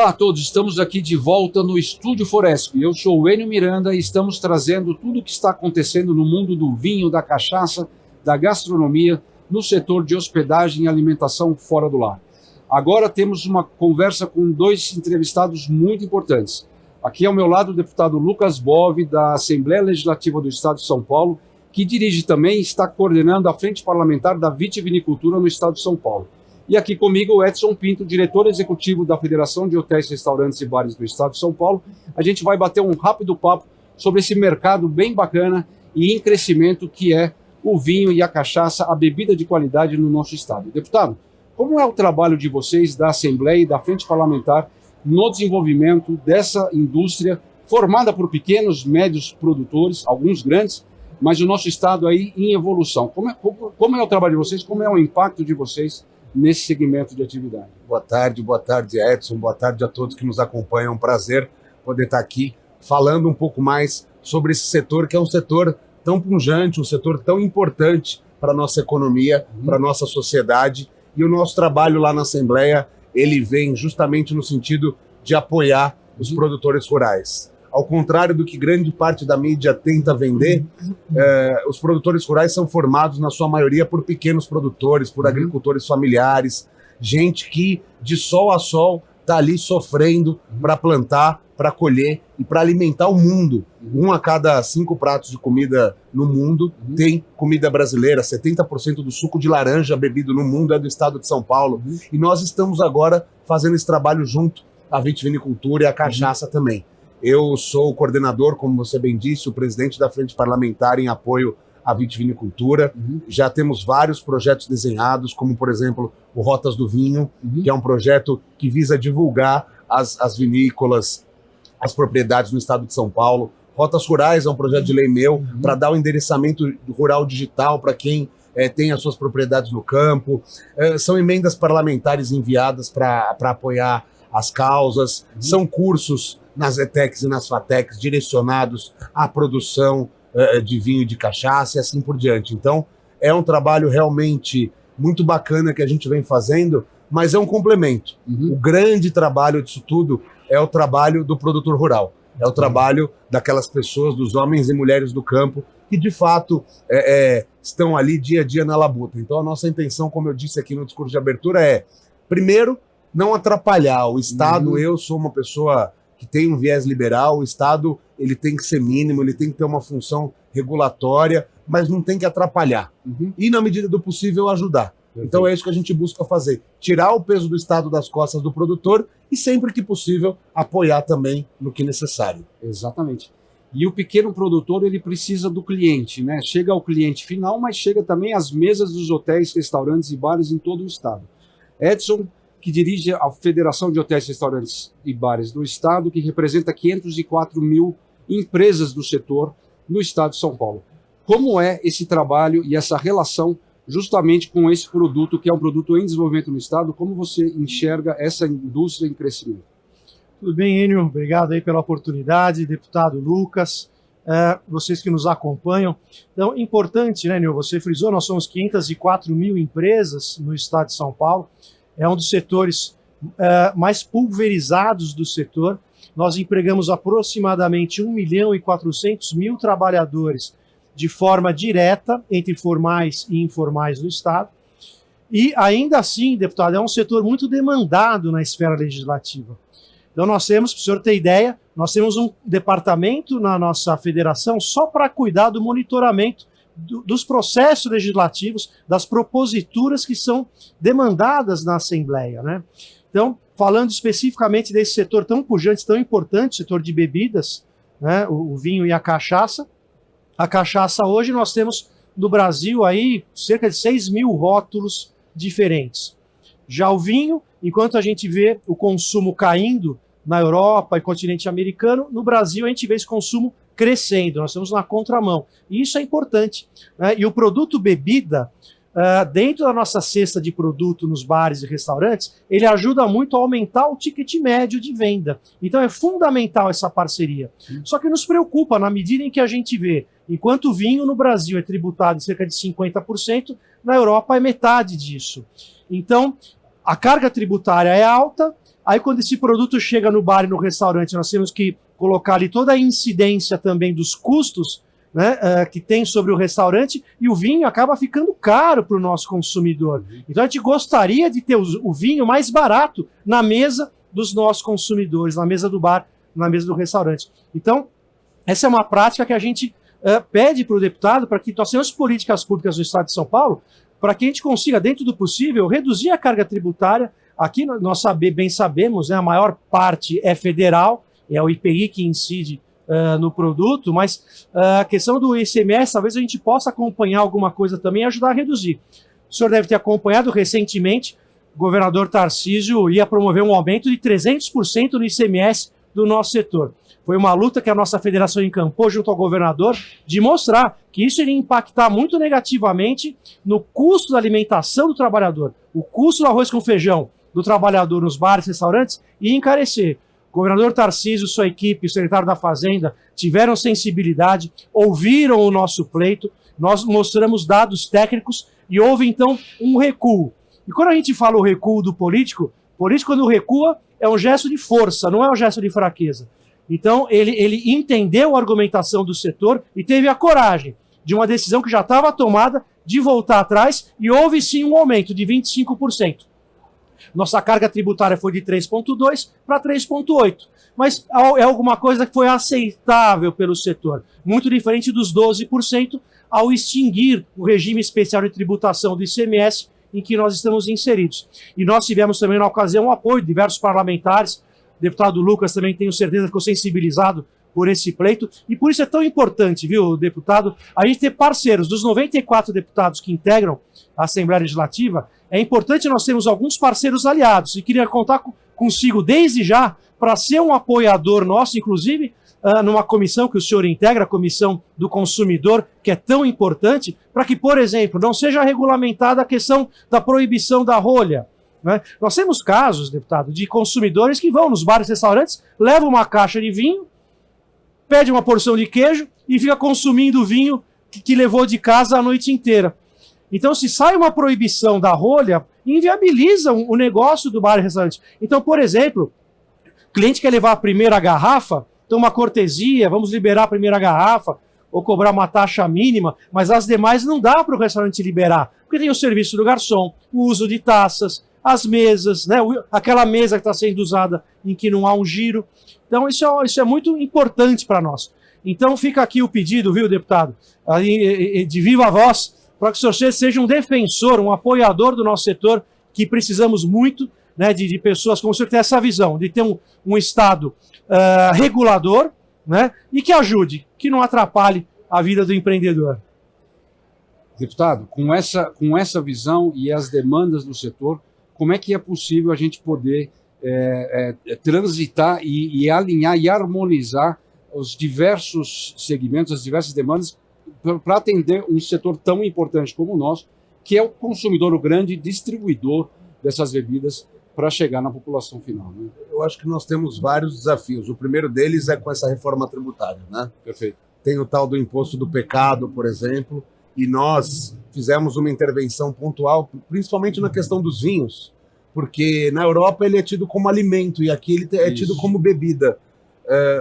Olá a todos, estamos aqui de volta no Estúdio Foresp. Eu sou o Enio Miranda e estamos trazendo tudo o que está acontecendo no mundo do vinho, da cachaça, da gastronomia, no setor de hospedagem e alimentação fora do lar. Agora temos uma conversa com dois entrevistados muito importantes. Aqui ao meu lado o deputado Lucas Bove, da Assembleia Legislativa do Estado de São Paulo, que dirige também e está coordenando a Frente Parlamentar da Vitivinicultura no Estado de São Paulo. E aqui comigo o Edson Pinto, diretor executivo da Federação de Hotéis, Restaurantes e Bares do Estado de São Paulo. A gente vai bater um rápido papo sobre esse mercado bem bacana e em crescimento que é o vinho e a cachaça, a bebida de qualidade no nosso estado. Deputado, como é o trabalho de vocês, da Assembleia e da Frente Parlamentar, no desenvolvimento dessa indústria formada por pequenos, médios produtores, alguns grandes, mas o nosso estado aí em evolução? Como é o trabalho de vocês, como é o impacto de vocês nesse segmento de atividade? Boa tarde Edson, boa tarde a todos que nos acompanham, é um prazer poder estar aqui falando um pouco mais sobre esse setor, que é um setor tão pujante, um setor tão importante para a nossa economia, para a nossa sociedade, e o nosso trabalho lá na Assembleia, ele vem justamente no sentido de apoiar os produtores rurais. Ao contrário do que grande parte da mídia tenta vender, os produtores rurais são formados, na sua maioria, por pequenos produtores, por agricultores familiares, gente que, de sol a sol, está ali sofrendo para plantar, para colher e para alimentar o mundo. 1 a cada 5 pratos de comida no mundo tem comida brasileira. 70% do suco de laranja bebido no mundo é do estado de São Paulo. E nós estamos agora fazendo esse trabalho junto à vitivinicultura e à cachaça também. Eu sou o coordenador, como você bem disse, o presidente da Frente Parlamentar em apoio à vitivinicultura. Já temos vários projetos desenhados, como, por exemplo, o Rotas do Vinho, que é um projeto que visa divulgar as vinícolas, as propriedades no estado de São Paulo. Rotas Rurais é um projeto de lei meu para dar o endereçamento rural digital para quem tem as suas propriedades no campo. São emendas parlamentares enviadas para apoiar as causas, são cursos nas ETECs e nas FATECs direcionados à produção de vinho e de cachaça e assim por diante. Então, é um trabalho realmente muito bacana que a gente vem fazendo, mas é um complemento. O grande trabalho disso tudo é o trabalho do produtor rural, é o trabalho daquelas pessoas, dos homens e mulheres do campo, que de fato estão ali dia a dia na labuta. Então, a nossa intenção, como eu disse aqui no discurso de abertura, é, primeiro, não atrapalhar. O Estado, eu sou uma pessoa que tem um viés liberal, o Estado ele tem que ser mínimo, ele tem que ter uma função regulatória, mas não tem que atrapalhar. E, na medida do possível, ajudar. Então é isso que a gente busca fazer, tirar o peso do Estado das costas do produtor e, sempre que possível, apoiar também no que necessário. Exatamente. E o pequeno produtor, ele precisa do cliente, né? Chega ao cliente final, mas chega também às mesas dos hotéis, restaurantes e bares em todo o estado. Edson, que dirige a Federação de Hotéis, Restaurantes e Bares do Estado, que representa 504 mil empresas do setor no Estado de São Paulo. Como é esse trabalho e essa relação justamente com esse produto, que é um produto em desenvolvimento no Estado? Como você enxerga essa indústria em crescimento? Tudo bem, Enio? Obrigado aí pela oportunidade, deputado Lucas, vocês que nos acompanham. Então, importante, né, Enio? Você frisou, nós somos 504 mil empresas no Estado de São Paulo. É um dos setores mais pulverizados do setor. Nós empregamos aproximadamente 1.400.000 trabalhadores de forma direta, entre formais e informais do Estado. E ainda assim, deputado, é um setor muito demandado na esfera legislativa. Então nós temos, para o senhor ter ideia, nós temos um departamento na nossa federação só para cuidar do monitoramento dos processos legislativos, das proposituras que são demandadas na Assembleia, né? Então, falando especificamente desse setor tão pujante, tão importante, setor de bebidas, né, o vinho e a cachaça hoje nós temos no Brasil aí cerca de 6 mil rótulos diferentes. Já o vinho, enquanto a gente vê o consumo caindo na Europa e continente americano, no Brasil a gente vê esse consumo crescendo, nós estamos na contramão. E isso é importante, né? E o produto bebida, dentro da nossa cesta de produto nos bares e restaurantes, ele ajuda muito a aumentar o ticket médio de venda. Então é fundamental essa parceria. Só que nos preocupa na medida em que a gente vê, enquanto o vinho no Brasil é tributado em cerca de 50%, na Europa é metade disso. Então, a carga tributária é alta, Aí quando esse produto chega no bar e no restaurante, nós temos que colocar ali toda a incidência também dos custos, né, que tem sobre o restaurante, e o vinho acaba ficando caro para o nosso consumidor. Então a gente gostaria de ter o vinho mais barato na mesa dos nossos consumidores, na mesa do bar, na mesa do restaurante. Então, essa é uma prática que a gente pede para o deputado, para que nós tenhamos políticas públicas no Estado de São Paulo, para que a gente consiga, dentro do possível, reduzir a carga tributária. Aqui nós bem sabemos, né, a maior parte é federal, é o IPI que incide no produto, mas a questão do ICMS, talvez a gente possa acompanhar alguma coisa também e ajudar a reduzir. O senhor deve ter acompanhado recentemente, o governador Tarcísio ia promover um aumento de 300% no ICMS do nosso setor. Foi uma luta que a nossa federação encampou junto ao governador de mostrar que isso iria impactar muito negativamente no custo da alimentação do trabalhador, o custo do arroz com feijão do trabalhador nos bares e restaurantes ia encarecer. O governador Tarcísio, sua equipe, o secretário da Fazenda, tiveram sensibilidade, ouviram o nosso pleito, nós mostramos dados técnicos e houve, então, um recuo. E quando a gente fala o recuo do político, quando recua, é um gesto de força, não é um gesto de fraqueza. Então, ele entendeu a argumentação do setor e teve a coragem de uma decisão que já estava tomada de voltar atrás e houve, sim, um aumento de 25%. Nossa carga tributária foi de 3,2% para 3,8%. Mas é alguma coisa que foi aceitável pelo setor. Muito diferente dos 12% ao extinguir o regime especial de tributação do ICMS em que nós estamos inseridos. E nós tivemos também, na ocasião, o apoio de diversos parlamentares. O deputado Lucas também, tenho certeza, ficou sensibilizado por esse pleito. E por isso é tão importante, viu, deputado, a gente ter parceiros. Dos 94 deputados que integram a Assembleia Legislativa, é importante nós termos alguns parceiros aliados. E queria contar consigo desde já para ser um apoiador nosso, inclusive numa comissão que o senhor integra, a Comissão do Consumidor, que é tão importante, para que, por exemplo, não seja regulamentada a questão da proibição da rolha. Né? Nós temos casos, deputado, de consumidores que vão nos bares e restaurantes, levam uma caixa de vinho, pede uma porção de queijo e fica consumindo o vinho que levou de casa a noite inteira. Então, se sai uma proibição da rolha, inviabiliza o negócio do bar e restaurante. Então, por exemplo, o cliente quer levar a primeira garrafa, então uma cortesia, vamos liberar a primeira garrafa, ou cobrar uma taxa mínima, mas as demais não dá para o restaurante liberar, porque tem o serviço do garçom, o uso de taças, as mesas, né, aquela mesa que está sendo usada em que não há um giro. Então, isso é muito importante para nós. Então, fica aqui o pedido, viu, deputado, de viva voz, para que o senhor seja um defensor, um apoiador do nosso setor, que precisamos muito, né, de pessoas como o senhor que tem essa visão, de ter um Estado regulador, né, e que ajude, que não atrapalhe a vida do empreendedor. Deputado, com essa visão e as demandas do setor, como é que é possível a gente poder transitar e alinhar e harmonizar os diversos segmentos, as diversas demandas, para atender um setor tão importante como o nosso, que é o consumidor, o grande distribuidor dessas bebidas para chegar na população final, né? Eu acho que nós temos vários desafios. O primeiro deles é com essa reforma tributária, né? Perfeito. Tem o tal do imposto do pecado, por exemplo, e nós fizemos uma intervenção pontual, principalmente na questão dos vinhos, porque na Europa ele é tido como alimento e aqui ele é tido como bebida.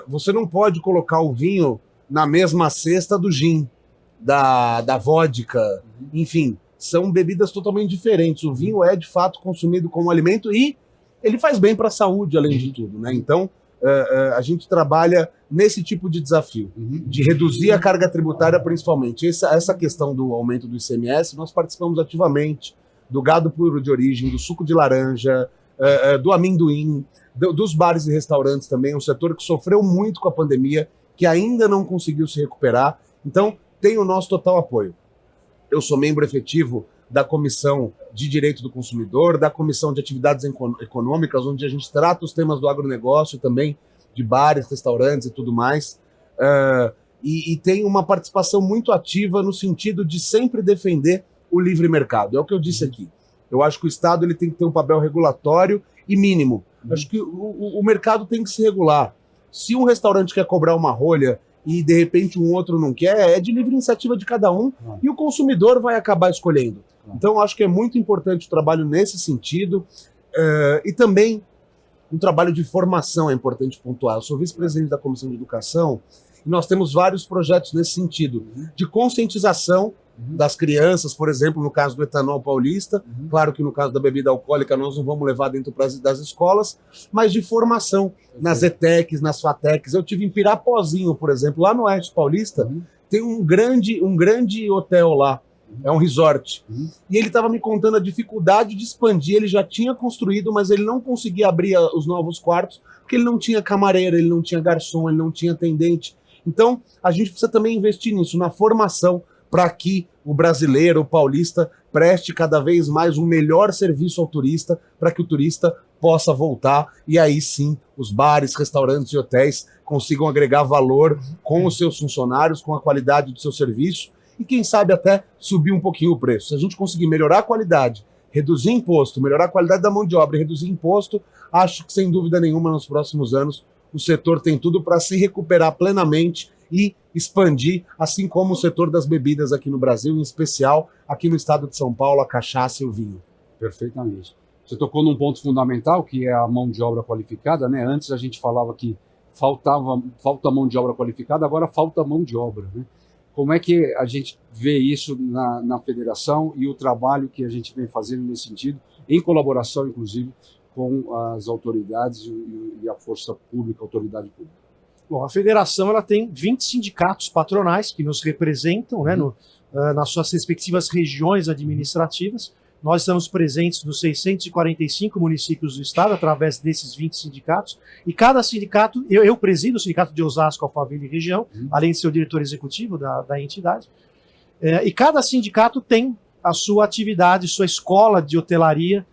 Você não pode colocar o vinho na mesma cesta do gin, da vodka, enfim, são bebidas totalmente diferentes. O vinho é de fato consumido como alimento e ele faz bem para a saúde, além de tudo, né? Então, a gente trabalha nesse tipo de desafio, de reduzir a carga tributária principalmente. Essa questão do aumento do ICMS, nós participamos ativamente do gado puro de origem, do suco de laranja, do amendoim, dos bares e restaurantes também, um setor que sofreu muito com a pandemia, que ainda não conseguiu se recuperar. Então, tem o nosso total apoio. Eu sou membro efetivo da Comissão de Direito do Consumidor, da Comissão de Atividades Econômicas, onde a gente trata os temas do agronegócio também, de bares, restaurantes e tudo mais. E tem uma participação muito ativa no sentido de sempre defender o livre mercado. É o que eu disse aqui. Eu acho que o Estado ele tem que ter um papel regulatório e mínimo. Acho que o mercado tem que se regular. Se um restaurante quer cobrar uma rolha e de repente um outro não quer, é de livre iniciativa de cada um e o consumidor vai acabar escolhendo. Então acho que é muito importante o trabalho nesse sentido e também um trabalho de formação, é importante pontuar. Eu sou vice-presidente da Comissão de Educação e nós temos vários projetos nesse sentido, de conscientização das crianças, por exemplo, no caso do etanol paulista, claro que no caso da bebida alcoólica nós não vamos levar dentro das escolas, mas de formação nas ETECs, nas FATECs. Eu tive em Pirapozinho, por exemplo, lá no Oeste Paulista, tem um grande hotel lá, é um resort. E ele estava me contando a dificuldade de expandir, ele já tinha construído, mas ele não conseguia abrir os novos quartos, porque ele não tinha camareira, ele não tinha garçom, ele não tinha atendente. Então, a gente precisa também investir nisso, na formação, para que o brasileiro, o paulista, preste cada vez mais um melhor serviço ao turista, para que o turista possa voltar e aí sim os bares, restaurantes e hotéis consigam agregar valor com os seus funcionários, com a qualidade do seu serviço e quem sabe até subir um pouquinho o preço. Se a gente conseguir melhorar a qualidade, reduzir imposto, melhorar a qualidade da mão de obra e reduzir imposto, acho que sem dúvida nenhuma nos próximos anos o setor tem tudo para se recuperar plenamente e expandir, assim como o setor das bebidas aqui no Brasil, em especial aqui no estado de São Paulo, a cachaça e o vinho. Perfeitamente. Você tocou num ponto fundamental, que é a mão de obra qualificada, né? Antes a gente falava que falta mão de obra qualificada, agora falta mão de obra, né? Como é que a gente vê isso na federação e o trabalho que a gente vem fazendo nesse sentido, em colaboração, inclusive, com as autoridades e a força pública, a autoridade pública? Bom, a federação ela tem 20 sindicatos patronais que nos representam, né, nas suas respectivas regiões administrativas. Nós estamos presentes nos 645 municípios do estado através desses 20 sindicatos. E cada sindicato, eu presido o sindicato de Osasco, Alphaville e região, além de ser o diretor executivo da entidade. E cada sindicato tem a sua atividade, sua escola de hotelaria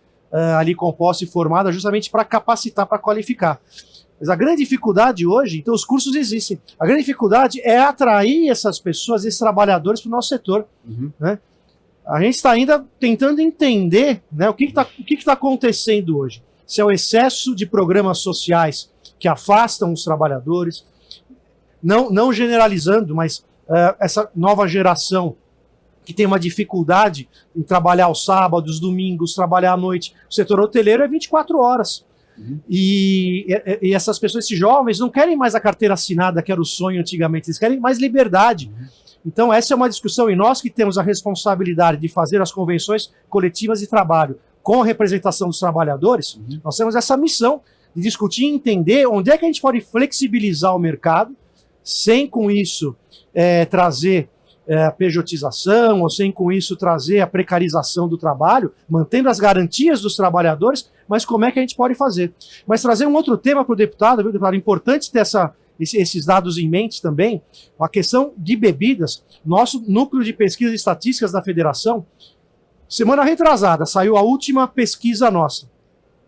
ali composta e formada justamente para capacitar, para qualificar. Mas a grande dificuldade hoje, então os cursos existem, a grande dificuldade é atrair essas pessoas, esses trabalhadores para o nosso setor. Né? A gente está ainda tentando entender, né, o que está acontecendo hoje. Se é o excesso de programas sociais que afastam os trabalhadores, não generalizando, mas essa nova geração que tem uma dificuldade em trabalhar aos sábados, domingos, trabalhar à noite. O setor hoteleiro é 24 horas. E essas pessoas, esses jovens, não querem mais a carteira assinada, que era o sonho antigamente, eles querem mais liberdade. Então essa é uma discussão, e nós que temos a responsabilidade de fazer as convenções coletivas de trabalho com a representação dos trabalhadores, nós temos essa missão de discutir e entender onde é que a gente pode flexibilizar o mercado, sem com isso trazer a pejotização, ou sem com isso trazer a precarização do trabalho, mantendo as garantias dos trabalhadores, mas como é que a gente pode fazer? Mas trazer um outro tema para o deputado, viu, deputado? Importante ter esses dados em mente também, a questão de bebidas. Nosso núcleo de pesquisas e estatísticas da federação, semana retrasada, saiu a última pesquisa nossa.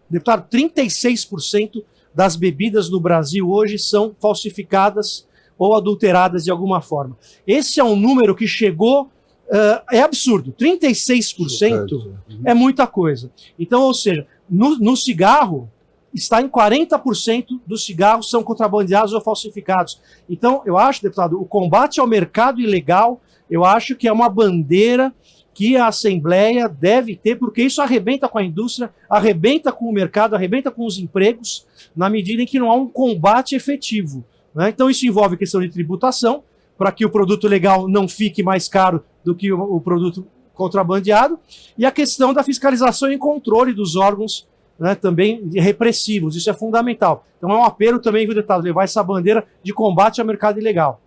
Deputado, 36% das bebidas no Brasil hoje são falsificadas ou adulteradas de alguma forma. Esse é um número que chegou, é absurdo, 36% é muita coisa. Então, ou seja, no cigarro, está em 40% dos cigarros são contrabandeados ou falsificados. Então, eu acho, deputado, o combate ao mercado ilegal, eu acho que é uma bandeira que a Assembleia deve ter, porque isso arrebenta com a indústria, arrebenta com o mercado, arrebenta com os empregos, na medida em que não há um combate efetivo. Né? Então isso envolve questão de tributação, para que o produto legal não fique mais caro do que o produto contrabandeado, e a questão da fiscalização e controle dos órgãos, né, também repressivos, isso é fundamental. Então é um apelo também, viu, deputado, levar essa bandeira de combate ao mercado ilegal.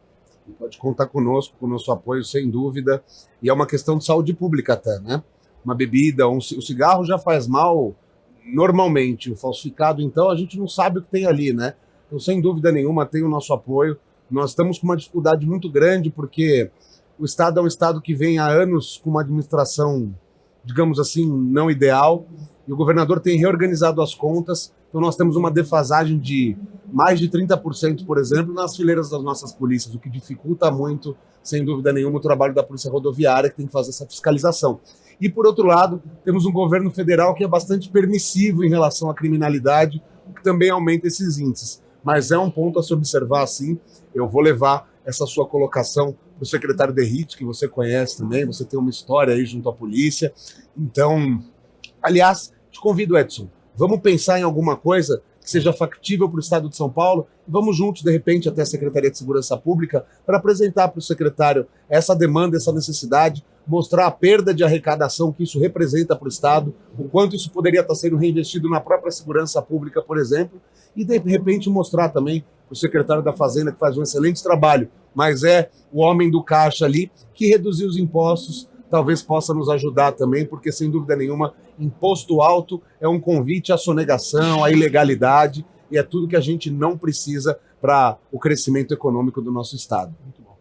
Pode contar conosco, com o nosso apoio, sem dúvida, e é uma questão de saúde pública até, né? Uma bebida, o cigarro já faz mal normalmente, o falsificado, então a gente não sabe o que tem ali, né? Então, sem dúvida nenhuma, tem o nosso apoio. Nós estamos com uma dificuldade muito grande, porque o Estado é um Estado que vem há anos com uma administração, digamos assim, não ideal, e o governador tem reorganizado as contas, então nós temos uma defasagem de mais de 30%, por exemplo, nas fileiras das nossas polícias, o que dificulta muito, sem dúvida nenhuma, o trabalho da Polícia Rodoviária, que tem que fazer essa fiscalização. E, por outro lado, temos um governo federal que é bastante permissivo em relação à criminalidade, o que também aumenta esses índices. Mas é um ponto a se observar, sim. Eu vou levar essa sua colocação para o secretário Derrite, que você conhece também, você tem uma história aí junto à polícia. Então, aliás, te convido, Edson, vamos pensar em alguma coisa que seja factível para o Estado de São Paulo. Vamos juntos, de repente, até a Secretaria de Segurança Pública para apresentar para o secretário essa demanda, essa necessidade, mostrar a perda de arrecadação que isso representa para o Estado, o quanto isso poderia estar sendo reinvestido na própria segurança pública, por exemplo, e de repente mostrar também para o secretário da Fazenda, que faz um excelente trabalho, mas é o homem do caixa ali, que reduzir os impostos talvez possa nos ajudar também, porque sem dúvida nenhuma, imposto alto é um convite à sonegação, à ilegalidade, e é tudo que a gente não precisa para o crescimento econômico do nosso Estado. Muito bom.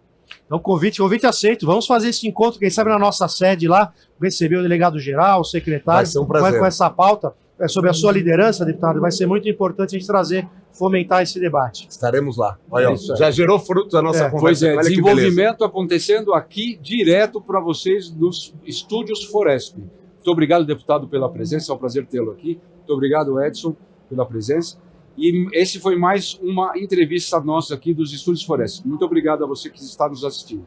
Então, convite aceito. Vamos fazer esse encontro, quem sabe, na nossa sede lá, receber o delegado-geral, o secretário, Vai ser um prazer. com essa pauta, sobre a sua liderança, deputado. Vai ser muito importante a gente trazer, fomentar esse debate. Estaremos lá. Olha, já gerou frutos a nossa conversa. Pois é, Olha que desenvolvimento acontecendo aqui direto para vocês nos estúdios Foresp. Muito obrigado, deputado, pela presença. É um prazer tê-lo aqui. Muito obrigado, Edson, pela presença. E esse foi mais uma entrevista nossa aqui dos estúdios Foresp. Muito obrigado a você que está nos assistindo.